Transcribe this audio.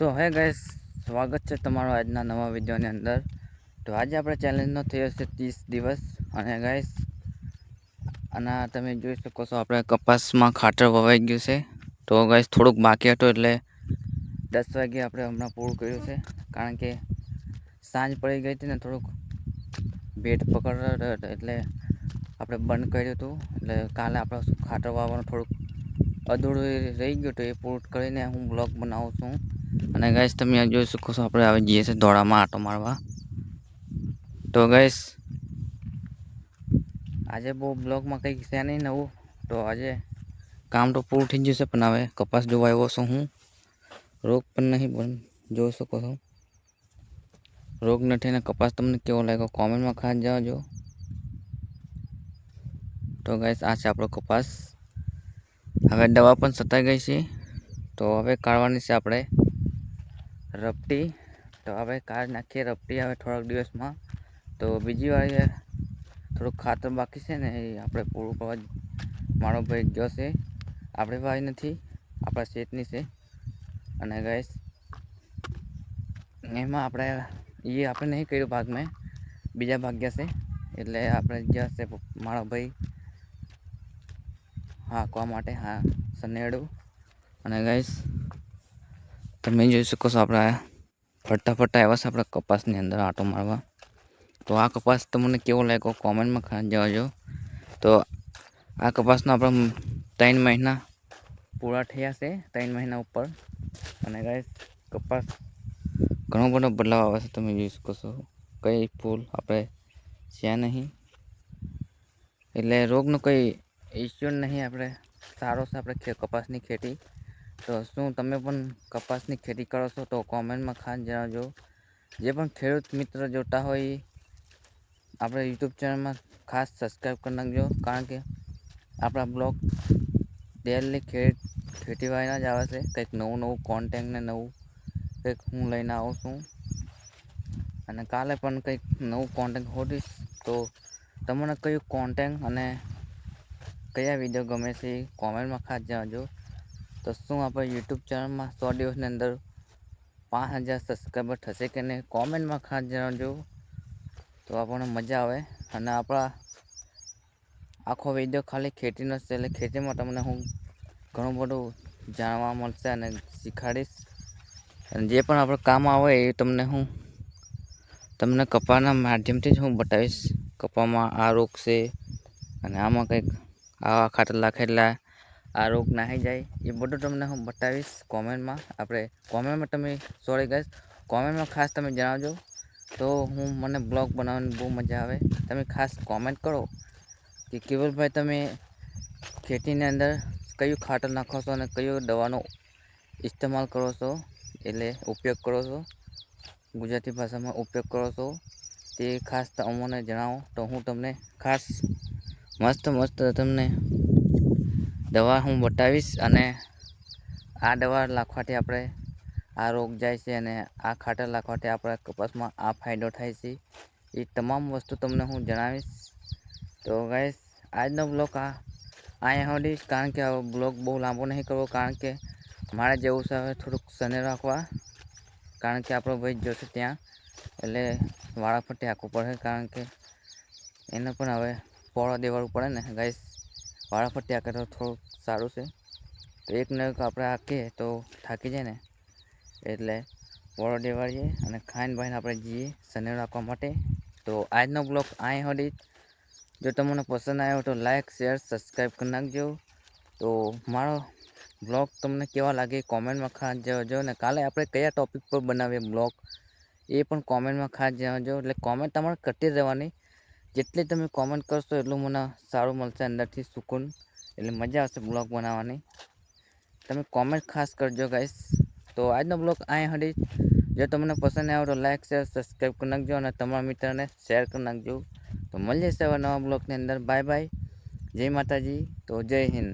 તો હે ગાઈસ, સ્વાગત છે તમારું આજના નવા વિડીયોની અંદર. તો આજે આપણે ચેલેન્જનો થયો છે 30 દિવસ. અને ગાઈસ, આના તમે જોઈ શકો છો આપણે કપાસમાં ખાતર વવાઈ ગયું છે. તો ગાઈસ થોડુંક બાકી હતું એટલે 10 વાગે આપણે હમણાં પૂરું કર્યું છે. કારણ કે સાંજ પડી ગઈ હતી ને, થોડુંક ભેટ પકડતો એટલે આપણે બંધ કર્યું હતું. એટલે કાલે આપણે ખાતર વાવવાનું થોડુંક અધૂરું રહી ગયું તો એ પૂરું કરીને હું બ્લોગ બનાવું છું. અને ગાઈસ તમે જોઈ શકો છો આપણે આવી જઈએ છીએ દોડામાં આટો મારવા. તો ગાઈસ આજે બહુ બ્લોગમાં કંઈક છે નહીં નવું. તો આજે કામ તો પૂરું થઈ ગયું છે, પણ હવે કપાસ જોવા આવ્યો છું હું. રોગ પણ નહીં, પણ જોઈ શકો છો રોગ નથી. ને કપાસ તમને કેવો લાગ્યો કોમેન્ટમાં ખાસ જણાવજો. તો ગાઈસ આ છે આપણો કપાસ. હવે દવા પણ છટાઈ ગઈ છે. તો હવે કાઢવાની છે આપણે રપટી. તો હવે કાઢી નાખીએ રપટી હવે થોડાક દિવસમાં. તો બીજી વાર થોડુંક ખાતર બાકી છે ને, એ આપણે પૂરું કરવા મારો ભાઈ ગયો છે. આપણે ભાઈ નથી, આપણા શેઠની છે. અને ગાઈસ એમાં આપણે નહીં કર્યું ભાગ મેં, બીજા ભાગ્યા છે. એટલે આપણે ગયા છે મારો ભાઈ હાંકવા માટે સનેડું. અને ગાઈસ તમે જોઈ શકો છો આપણે ફરતા આવ્યા છે આપણા કપાસની અંદર આંટો મારવા. તો આ કપાસ તમને કેવો લાગ્યો કોમેન્ટમાં ખાસ જણાવજો. તો આ કપાસના આપણે 3 મહિના પૂરા થયા છે, 3 મહિના ઉપર. અને ગાઈસ કપાસ ઘણો બધો બદલાવ આવે છે, તમે જોઈ શકો છો. કંઈ ફૂલ આપણે છે નહીં, એટલે રોગનો કંઈ ઇસ્યુ નહીં. આપણે સારો છે આપણે કપાસની ખેતી. તો શું તમે પણ કપાસની ખેતી કરો છો? તો કોમેન્ટમાં ખાસ જણાવજો. જે પણ ખેડૂત મિત્ર જોતા હોય આપણે યુટ્યુબ ચેનલમાં ખાસ સબસ્ક્રાઈબ કરી નાખજો. કારણ કે આપણા બ્લોગ ડેલી ખેતીવાડીના જ આવે છે. કંઈક નવું કોન્ટેન્ટ ને નવું કંઈક હું લઈને આવું છું. અને કાલે પણ કંઈક નવું કોન્ટેન્ટ ખોલીશ. તો તમને કયું કોન્ટેન્ટ અને કયા વિડીયો ગમે છે એ કોમેન્ટમાં ખાસ જણાવજો. તો શું આપણે યુટ્યુબ ચેનલમાં 100 દિવસની અંદર 5000 સબસ્ક્રાઈબર થશે કે નહીં, કોમેન્ટમાં ખાસ જણાવજો. તો આપણને મજા આવે. અને આપણા આખો વિડીયો ખાલી ખેતીનો છે, એટલે ખેતીમાં તમને હું ઘણું બધું જાણવા મળશે અને શીખવાડીશ. અને જે પણ આપણે કામ આવે એ તમને કપાના માધ્યમથી જ હું બતાવીશ. કપામાં આ રોગ છે અને આમાં કંઈક આવા ખાતર નાખે એટલે આ રોગ નાહી જાય, એ બધું તમને હું બતાવીશ કોમેન્ટમાં તમે કોમેન્ટમાં ખાસ તમે જણાવજો. તો મને બ્લોગ બનાવવાની બહુ મજા આવે. તમે ખાસ કોમેન્ટ કરો કે કેવલભાઈ તમે ખેતીની અંદર કયું ખાતર નાખો છો અને કયો દવાનો ઇસ્તેમાલ કરો છો, એટલે ઉપયોગ કરો છો, ગુજરાતી ભાષામાં ઉપયોગ કરો છો, તે ખાસ અમને જણાવો. તો હું તમને ખાસ મસ્ત તમને દવા હું બતાવીશ. અને આ દવા નાખવાથી આપણે આ રોગ જાય છે, અને આ ખાતર નાખવાથી આપણા કપાસમાં આ ફાયદો થાય છે. એ તમામ વસ્તુ તમને હું જણાવીશ. તો ગાઈસ આજનો બ્લોગ અહીંયા સુધી, કારણ કે આ બ્લોગ બહુ લાંબો નહીં કરવો. કારણ કે મારે જવું છે હવે થોડુંક સને રાખવા. કારણ કે આપણો ભાઈ જોશે ત્યાં, એટલે વારાફરતી હાંકવું પડે. કારણ કે એને પણ હવે પોળો દેવાડવું પડે ને ગાઈસ. વારાફરતી હાંકે તો થોડુંક સારું છે. તો એક ને એક આપણે હાંકીએ તો થાકી જાય ને, એટલે પોળો દેવાડીએ અને ખાઈને બાઈને આપણે જઈએ સને રાખવા માટે. તો આજનો બ્લોગ અહીં સુધી. જો તમને પસંદ આવ્યો તો લાઈક, શેર, સબસ્ક્રાઈબ કરી નાખજો. તો મારો બ્લોગ તમને કેવા લાગે કોમેન્ટમાં ખાસ જણાવજો. ને કાલે આપણે કયા ટૉપિક પર બનાવીએ બ્લોગ એ પણ કોમેન્ટમાં ખાસ જણાવજો. એટલે કોમેન્ટ તમારે કરતી રહેવાની. જેટલી તમે કોમેન્ટ કરશો એટલું મને સારું મળશે, અંદરથી સુકૂન. એટલે મજા આવશે બ્લોગ બનાવવાની. તમે કોમેન્ટ ખાસ કરજો ગાઈસ. તો આજનો બ્લોગ અહીં સુધી. જો તમને પસંદ આવ્યો તો લાઈક, શેર, સબસ્ક્રાઈબ કરી નાખજો. અને તમારા મિત્રને શેર કરી નાખજો. તો મળીએ છીએ નવા બ્લોગની અંદર. બાય બાય, જય માતાજી. તો જય હિન્દ.